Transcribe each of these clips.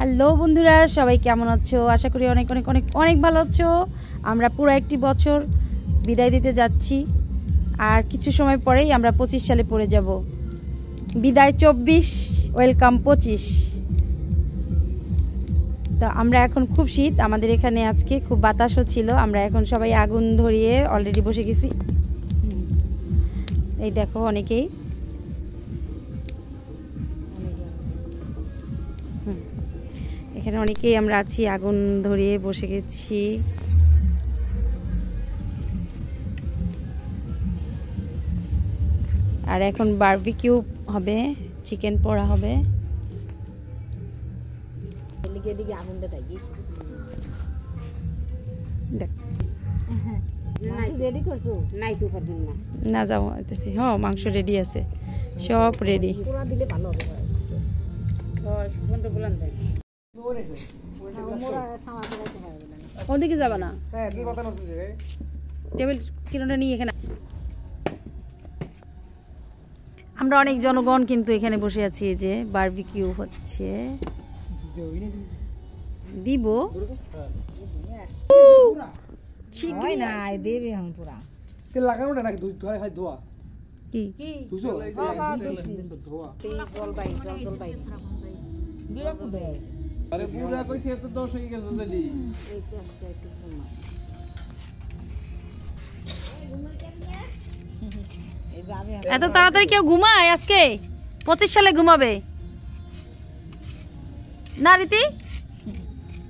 Hello বন্ধুরা, সবাই কেমন আছো? আশা করি অনেক অনেক অনেক অনেক ভালো আছো। আমরা পুরো একটি বছর বিদায় দিতে যাচ্ছি, আর কিছু সময় পরেই আমরা 25 সালে পড়ে যাব। বিদায় 24, ওয়েলকাম 25। তো আমরা এখন খুব শীত, আমাদের এখানে আজকে খুব বাতাসও ছিল। আমরা এখন সবাই আগুন ধরিয়ে অলরেডি বসে গেছি। এই দেখো অনেকেই এখানে অনেকেই আমরা আছি, আগুন ধরিয়ে বসে গেছি। আর এখন বারবিকিউ হবে, চিকেন পোড়া হবে। না যাও, হ্যাঁ মাংস রেডি আছে, সব রেডি। ওদিকে যাবা না, টেবিল কিলোটা নিয়ে এখানে। আমরা অনেক জনগণ কিন্তু এখানে বসে আছি, যে বারবিকিউ হচ্ছে। দিব শিগগিরই না দেবে এখন পুরা তেল লাগানো না, নাকি ধোয়া খাই ধোয়া কি কি দুসো ধোয়া তেল জল বাই জল বাই দিলা কবে? আরে পুরা কইছে এত 10 হয়ে গেছে যদি এই তো একটু কমা। এত তাড়াতাড়ি কেউ ঘুমায়? আজকে 25 সালে ঘুমাবে না রীতি?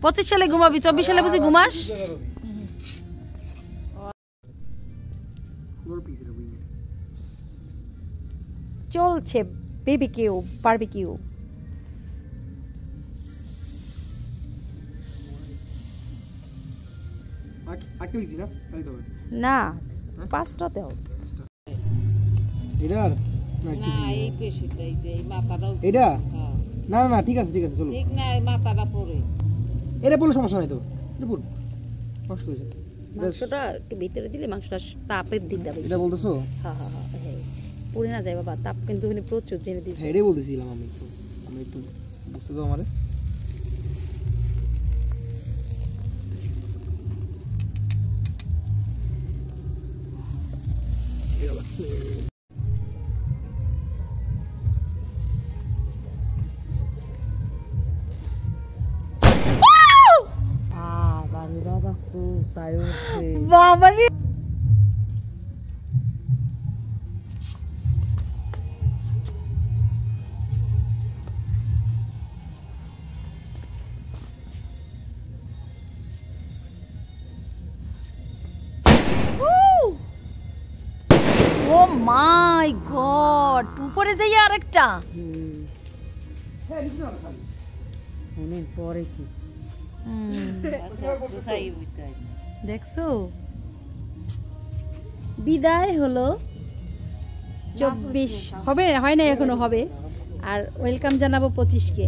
25 সালে ঘুমাবি, 24 সালে বুঝি ঘুমাস? চলছে বিবিকিউ, বারবিকিউ। না 5টাতে হবে। এটার না এই পেশিটা এই মাথাটাও এটা না না ঠিক আছে চলো। ঠিক না, এই মাথাটা পড়ে এটা বলে সমস্যা নাই তো, এটা বল কষ্ট হইছে। মাংসটা একটু ভিতরে দিলে মাংসটা তাপের দিক যাবে। এটা বলতেছো? হ্যাঁ পুড়ে না যায় বাবা, তাপ কিন্তু এখানে প্রচুর জেনে দিয়েছে। এটাই বলতেছিলাম আমি তো বুঝতে দাও আমারে। বাবারে ও মাই গড, উপরে যাই আরেকটা। অনেক পরে কি দেখছো, বিদায় হলো 24 হবে, হয় না এখনো হবে। আর ওয়েলকাম জানাবো 25 কে।